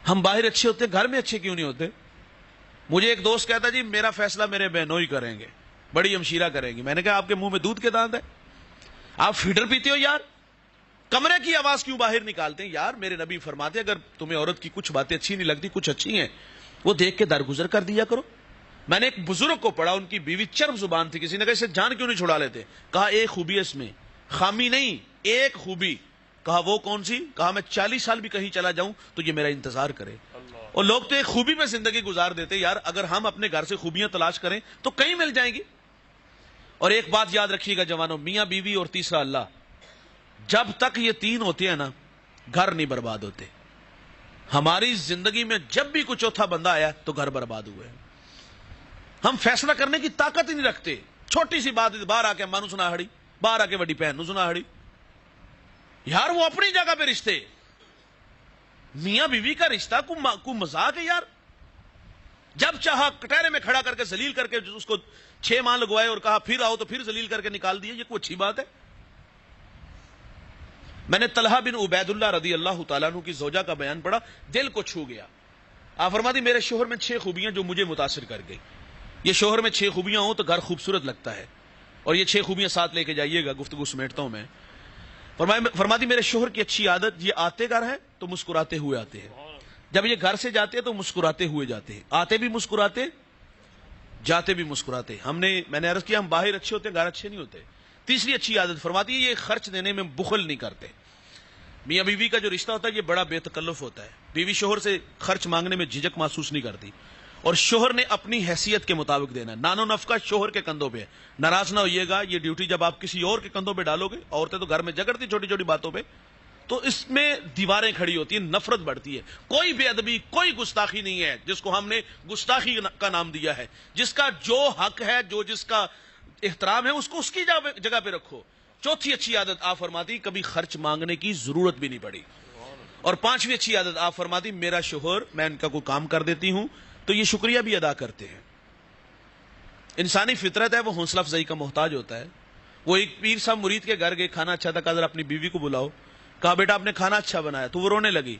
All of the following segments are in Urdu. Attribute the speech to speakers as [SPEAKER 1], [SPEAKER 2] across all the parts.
[SPEAKER 1] ہم باہر اچھے ہوتے ہیں، گھر میں اچھے کیوں نہیں ہوتے؟ مجھے ایک دوست کہتا جی میرا فیصلہ میرے بہنوں ہی کریں گے، بڑی ہمشیرہ کریں گی۔ میں نے کہا آپ کے منہ میں دودھ کے دانت ہے؟ آپ فیڈر پیتے ہو یار؟ کمرے کی آواز کیوں باہر نکالتے ہیں یار؟ میرے نبی فرماتے اگر تمہیں عورت کی کچھ باتیں اچھی نہیں لگتی، کچھ اچھی ہیں، وہ دیکھ کے درگزر کر دیا کرو۔ میں نے ایک بزرگ کو پڑھا، ان کی بیوی چرب زبان تھی، کسی نے کہا اسے جان کیوں نہیں چھڑا لیتے؟ کہا ایک خوبی ہے اس میں، خامی نہیں، ایک خوبی۔ کہا وہ کون سی؟ کہا میں 40 سال بھی کہیں چلا جاؤں تو یہ میرا انتظار کرے۔ اور لوگ تو ایک خوبی میں زندگی گزار دیتے یار، اگر ہم اپنے گھر سے خوبیاں تلاش کریں تو کہیں مل جائیں گی۔ اور ایک بات یاد رکھیے گا جوانوں، میاں بیوی اور تیسرا اللہ، جب تک یہ تین ہوتے ہیں نا، گھر نہیں برباد ہوتے۔ ہماری زندگی میں جب بھی کوئی چوتھا بندہ آیا تو گھر برباد ہوئے۔ ہم فیصلہ کرنے کی طاقت ہی نہیں رکھتے، چھوٹی سی بات باہر آ کے مانو سنا ہڑی، باہر آ کے وڈی بہن نو سنا ہڑی۔ یار وہ اپنی جگہ پہ رشتے، میاں بیوی کا رشتہ کو مذاق ہے یار؟ جب چاہا کٹہرے میں کھڑا کر کے ذلیل کر کے اس کو 6 ماہ لگوائے اور کہا پھر آؤ تو پھر ذلیل کر کے نکال دیے، یہ کوئی اچھی بات ہے؟ میں نے طلحہ بن عبید اللہ رضی اللہ تعالیٰ عنہ کی زوجہ کا بیان پڑھا، دل کو چھو گیا۔ آپ فرماتی میرے شوہر میں 6 خوبیاں جو مجھے متاثر کر گئی۔ یہ شوہر میں 6 خوبیاں ہوں تو گھر خوبصورت لگتا ہے، اور یہ 6 خوبیاں ساتھ لے کے جائیے گا، گفتگو سمیٹتا ہوں میں۔ فرماتی میرے شوہر کی اچھی عادت، یہ آتے گھر ہے تو مسکراتے ہوئے آتے ہیں، جب یہ گھر سے جاتے ہیں تو مسکراتے ہوئے جاتے ہیں، آتے بھی مسکراتے جاتے بھی مسکراتے۔ میں نے عرض کیا ہم باہر اچھے ہوتے ہیں، گھر اچھے نہیں ہوتے۔ تیسری اچھی عادت فرماتی ہے یہ خرچ دینے میں بخل نہیں کرتے۔ میاں بیوی کا جو رشتہ ہوتا ہے یہ بڑا بے تکلف ہوتا ہے، بیوی شوہر سے خرچ مانگنے میں جھجک محسوس نہیں کرتی، اور شوہر نے اپنی حیثیت کے مطابق دینا ہے۔ نان و نفقہ شوہر کے کندھوں پہ ہے، ناراض نہ ہوئیے گا، یہ ڈیوٹی جب آپ کسی اور کے کندھوں پہ ڈالو گے، عورتیں تو گھر میں جگڑتی چھوٹی چھوٹی باتوں پہ، تو اس میں دیواریں کھڑی ہوتی ہیں، نفرت بڑھتی ہے۔ کوئی بے ادبی، کوئی گستاخی نہیں ہے جس کو ہم نے گستاخی کا نام دیا ہے۔ جس کا جو حق ہے، جو جس کا احترام ہے، اس کو اس کی جگہ پہ رکھو۔ چوتھی اچھی عادت آپ فرماتی کبھی خرچ مانگنے کی ضرورت بھی نہیں پڑی۔ اور پانچویں اچھی عادت آپ فرماتی میرا شوہر، میں ان کا کوئی کام کر دیتی ہوں تو یہ شکریہ بھی ادا کرتے ہیں۔ انسانی فطرت ہے، وہ حوصلہ افزائی کا محتاج ہوتا ہے۔ وہ ایک پیر صاحب مرید کے گھر گئے، کھانا اچھا تھا، کہا ذرا اپنی بیوی کو بلاؤ، کہا بیٹا آپ نے کھانا اچھا بنایا، تو وہ رونے لگی۔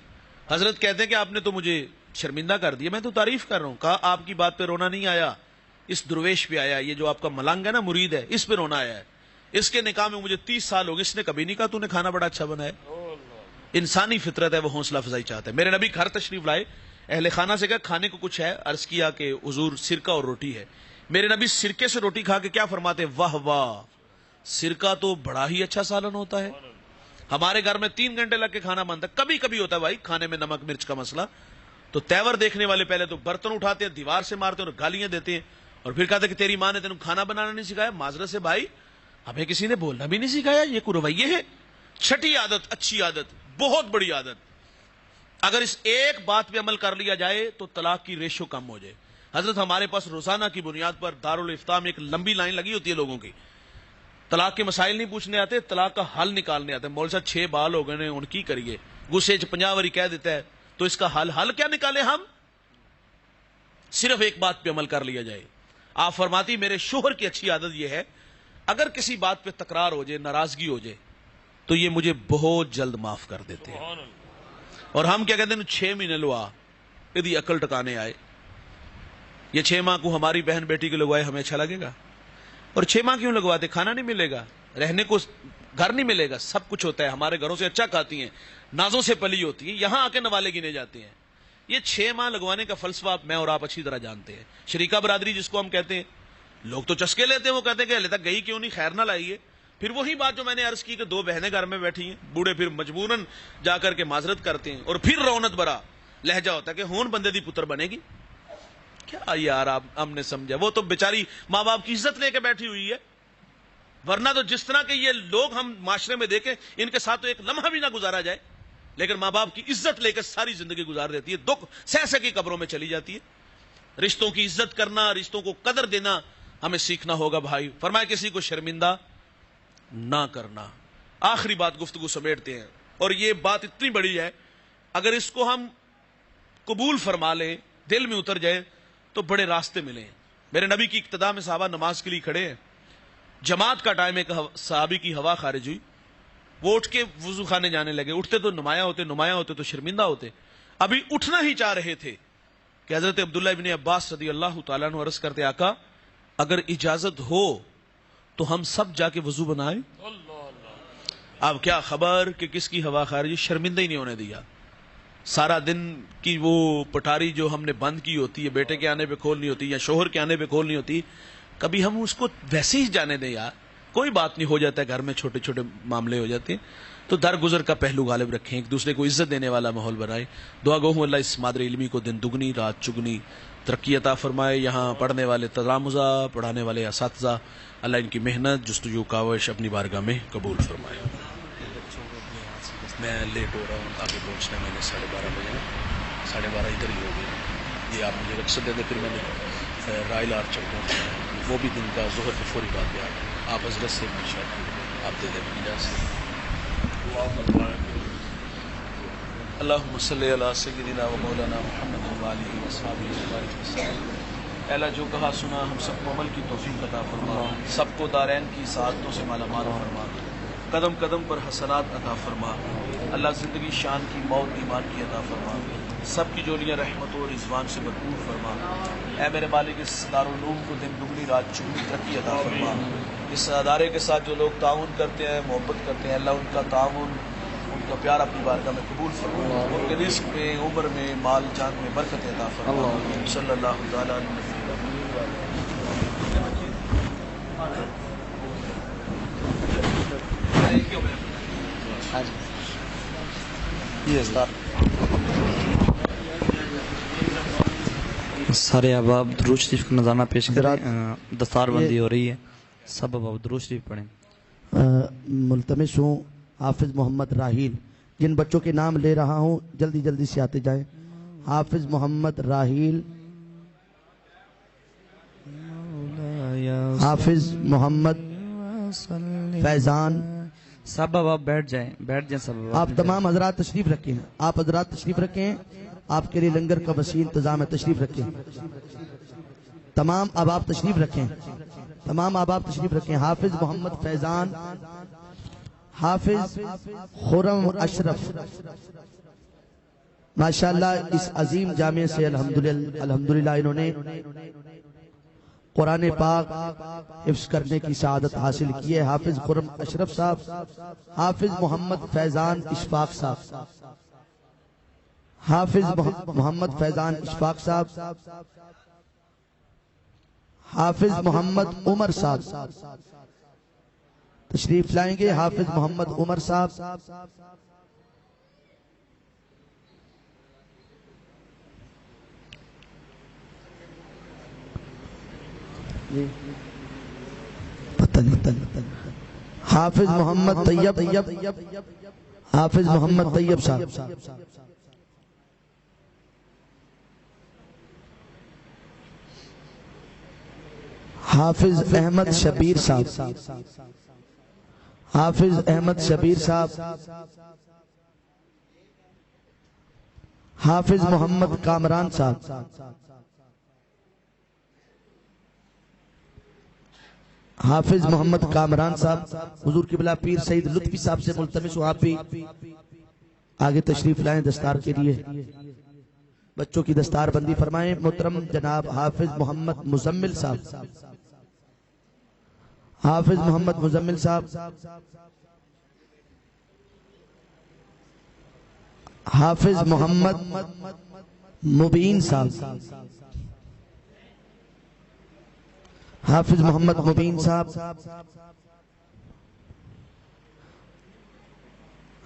[SPEAKER 1] حضرت کہتے ہیں کہ آپ نے تو مجھے شرمندہ کر دیا، میں تو تعریف کر رہا ہوں۔ کہا آپ کی بات پہ رونا نہیں آیا، اس درویش پہ آیا، یہ جو آپ کا ملنگ ہے نا، مرید ہے، اس پہ رونا آیا ہے۔ اس کے نکاح میں مجھے 30 سال ہو گئے، اس نے کبھی نہیں کہا تو نے کھانا بڑا اچھا بنایا۔ انسانی فطرت ہے، وہ حوصلہ افزائی چاہتا ہے۔ میرے نبی گھر تشریف لائے، اہل خانہ سے کہا کھانے کو کچھ ہے؟ عرض کیا کہ حضور سرکہ اور روٹی ہے۔ میرے نبی سرکے سے روٹی کھا کے کیا فرماتے؟ واہ واہ، سرکہ تو بڑا ہی اچھا سالن ہوتا ہے۔ ہمارے گھر میں 3 گھنٹے لگ کے کھانا بنتا ہے، کبھی کبھی ہوتا ہے بھائی کھانے میں نمک مرچ کا مسئلہ، تو تیور دیکھنے والے پہلے تو برتن اٹھاتے ہیں، دیوار سے مارتے ہیں اور گالیاں دیتے ہیں، اور پھر کہتے ہیں کہ تیری ماں نے تینوں کھانا بنانا نہیں سکھایا۔ معذرت سے بھائی، ہمیں کسی نے بولنا بھی نہیں سکھایا، یہ کوئی رویے ہے؟ چھٹی عادت، اچھی عادت، بہت بڑی عادت، اگر اس ایک بات پہ عمل کر لیا جائے تو طلاق کی ریشو کم ہو جائے۔ حضرت ہمارے پاس روزانہ کی بنیاد پر دارالفتاء میں ایک لمبی لائن لگی ہوتی ہے لوگوں کی، طلاق کے مسائل نہیں پوچھنے آتے، طلاق کا حل نکالنے آتے ہیں۔ مول صاحب 6 بال ہو گئے نے، ان کی کریے، غصے 50 واری کہہ دیتا ہے، تو اس کا حل کیا نکالے ہم؟ صرف ایک بات پہ عمل کر لیا جائے۔ آپ فرماتی میرے شوہر کی اچھی عادت یہ ہے، اگر کسی بات پہ تکرار ہو جائے، ناراضگی ہو جائے، تو یہ مجھے بہت جلد معاف کر دیتے ہیں۔ اور ہم کیا کہتے ہیں 6 مہینے لوا یدی عقل ٹکانے آئے، یہ 6 ماہ کو ہماری بہن بیٹی کے لگوائے ہمیں اچھا لگے گا؟ اور 6 ماہ کیوں لگواتے؟ کھانا نہیں ملے گا، رہنے کو گھر نہیں ملے گا، سب کچھ ہوتا ہے، ہمارے گھروں سے اچھا کھاتی ہیں، نازوں سے پلی ہوتی ہیں، یہاں آ کے نوالے گنے جاتے ہیں۔ یہ 6 ماہ لگوانے کا فلسفہ میں اور آپ اچھی طرح جانتے ہیں۔ شریکہ برادری جس کو ہم کہتے ہیں، لوگ تو چسکے لیتے ہیں، وہ کہتے ہیں کہ ہلے تک گئی کیوں نہیں، خیر نہ لائیے۔ پھر وہی بات جو میں نے عرض کی کہ 2 بہنیں گھر میں بیٹھی ہیں، بوڑھے پھر مجبوراً جا کر کے معذرت کرتے ہیں، اور پھر رونت برا لہجہ ہوتا ہے کہ ہون بندے دی پتر بنے گی۔ کیا یار آپ ہم نے سمجھا، وہ تو بیچاری ماں باپ کی عزت لے کے بیٹھی ہوئی ہے، ورنہ تو جس طرح کے یہ لوگ ہم معاشرے میں دیکھیں، ان کے ساتھ تو ایک لمحہ بھی نہ گزارا جائے، لیکن ماں باپ کی عزت لے کے ساری زندگی گزار دیتی ہے، دکھ سہ سہ کی قبروں میں چلی جاتی ہے۔ رشتوں کی عزت کرنا، رشتوں کو قدر دینا ہمیں سیکھنا ہوگا بھائی۔ فرمایا کسی کو شرمندہ نہ کرنا۔ آخری بات گفتگو سمیٹتے ہیں، اور یہ بات اتنی بڑی ہے، اگر اس کو ہم قبول فرما لیں، دل میں اتر جائے، تو بڑے راستے ملیں۔ میرے نبی کی اقتداء میں صحابہ نماز کے لیے کھڑے ہیں، جماعت کا ٹائم، ایک صحابی کی ہوا خارج ہوئی، وہ اٹھ کے وضو خانے جانے لگے، اٹھتے تو نمایاں ہوتے تو شرمندہ ہوتے، ابھی اٹھنا ہی چاہ رہے تھے کہ حضرت عبداللہ ابن عباس رضی اللہ تعالیٰ عنہ عرض کرتے آقا اگر اجازت ہو تو ہم سب جا کے وضو بنائیں. اب کیا خبر کہ کس کی ہوا خارجی شرمندہ ہی نہیں ہونے دیا. سارا دن کی وہ پٹاری جو ہم نے بند کی ہوتی ہے بیٹے کے آنے پہ کھولنی ہوتی یا شوہر کے آنے پہ کھولنی ہوتی, کبھی ہم اس کو ویسے ہی جانے دیں یار, کوئی بات نہیں, ہو جاتا ہے گھر میں چھوٹے چھوٹے معاملے ہو جاتے ہیں. تو درگزر کا پہلو غالب رکھیں, ایک دوسرے کو عزت دینے والا ماحول بنائیں. دعا گو ہوں اللہ اس مادر علمی کو دن دگنی رات چگنی ترقی عطا فرمائے. یہاں پڑھنے والے تلامذہ, پڑھانے والے اساتذہ, اللہ ان کی محنت جستجو کاوش اپنی بارگاہ میں قبول فرمائے. میں لیٹ ہو رہا ہوں, آگے پہنچنا میں نے 12:30 بجے, 12:30 ادھر ہی ہو گیا. یہ آپ مجھے رخصت دے دیں, پھر میں نے رائل آرچر پہنچنا ہے, وہ بھی دن کا ظہر کی فوری بات ہے. آپ حضرت سے آپ دے دیں اجازت. اللہم صلی علی سیدنا و مولانا محمد و آلہ و صحبہ وسلم. اے اللہ جو کہا سنا ہم سب کو عمل کی توفیق عطا فرما, سب کو دارین کی سعادتوں سے مالا مال فرما, قدم قدم پر حسنات عطا فرما. اللہ زندگی شان کی, موت ایمان کی عطا فرما. سب کی جولیاں رحمت و رضوان سے بھرپور فرما. اے میرے مالک اس دارالعلوم کو دن دگنی رات چگنی ترقی عطا فرما. اس ادارے کے ساتھ جو لوگ تعاون کرتے ہیں, محبت کرتے ہیں, اللہ ان کا تعاون, ان کا پیار اپنی بارگاہ میں قبول فرما. ان کے رزق میں, عمر میں, مال جان میں برکت عطا فرما. صلی اللہ تعالیٰ علیہ وسلم.
[SPEAKER 2] سارے احباب درود شریف کا نذرانہ پیش کریں. دستار بندی ہو رہی ہے, سب احباب درود شریف پڑھیں.
[SPEAKER 3] ملتمس ہوں حافظ محمد راحیل, جن بچوں کے نام لے رہا ہوں جلدی جلدی سے آتے جائیں. حافظ محمد راحیل, حافظ محمد فیضان.
[SPEAKER 2] سب احباب بیٹھ جائیں, بیٹھ جائیں سب احباب.
[SPEAKER 3] آپ تمام حضرات تشریف رکھیں, آپ حضرات تشریف رکھیں, آپ کے لیے لنگر کا وسیع انتظام ہے, تشریف رکھیں. تمام احباب تشریف رکھیں, تمام احباب تشریف رکھیں. حافظ محمد فیضان, حافظ خرم اشرف, ماشاءاللہ اس عظیم جامعہ سے الحمدللہ انہوں نے قرآن پاک حفظ کرنے کی سعادت حاصل کی ہے. حافظ خرم اشرف صاحب, حافظ محمد فیضان اشفاق صاحب, حافظ محمد فیضان اشفاق صاحب, حافظ محمد عمر صاحب تشریف لائیں گے. حافظ محمد عمر صاحب, حافظ محمد طیب, حافظ محمد طیب صاحب, حافظ احمد شبیر صاحب, حافظ احمد شبیر صاحب, حافظ محمد کامران صاحب, حافظ محمد کامران صاحب. حضور قبلہ پیر سید لطفی صاحب سے ملتمس ہوں آپ بھی آگے تشریف لائیں دستار کے لیے, بچوں کی دستار بندی فرمائیں. محترم جناب حافظ محمد مزمل صاحب, حافظ محمد مزمل صاحب, حافظ محمد مبین صاحب, حافظ محمد مبین صاحب,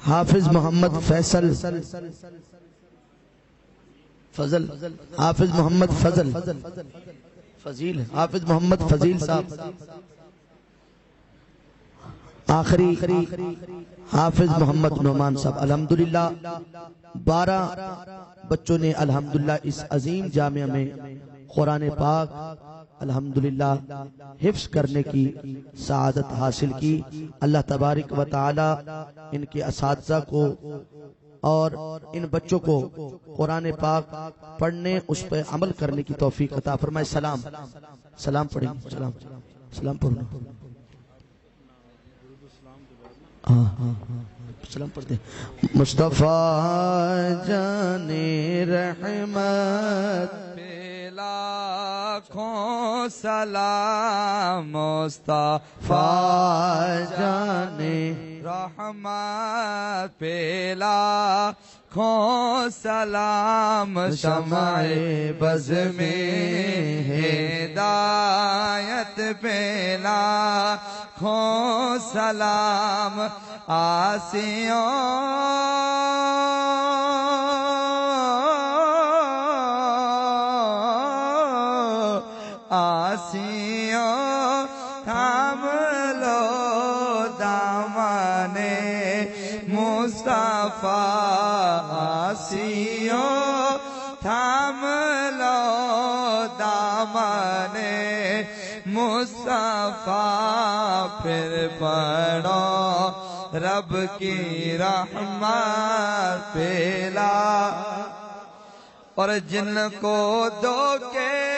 [SPEAKER 3] حافظ محمد فیصل فضل, حافظ محمد فضیل, حافظ محمد فضیل صاحب. آخری حافظ محمد نعمان صاحب. الحمدللہ 12 بچوں نے الحمدللہ اس عظیم جامعہ میں قرآن پاک الحمدللہ حفظ کرنے کی سعادت حاصل کی. اللہ تبارک و تعالی ان کے اساتذہ کو اور ان بچوں کو قرآن پاک پڑھنے, اس پہ عمل کرنے کی توفیق عطا فرمائے. سلام پڑھیں, سلام پڑھیں. سلام پڑھتے ہیں مصطفیٰ جان رحمت
[SPEAKER 4] لاکھوں سلام مصطفیٰ جان رحمت پہ لاکھوں سلام شمع بز میں ہدایت پہ لاکھوں سلام آسیوں تھام لو دامن مصطفیٰ آسیوں تھام لو دامن مصطفیٰ پھر پڑھو رب کی رحمت پھیلا اور جن کو دھوکے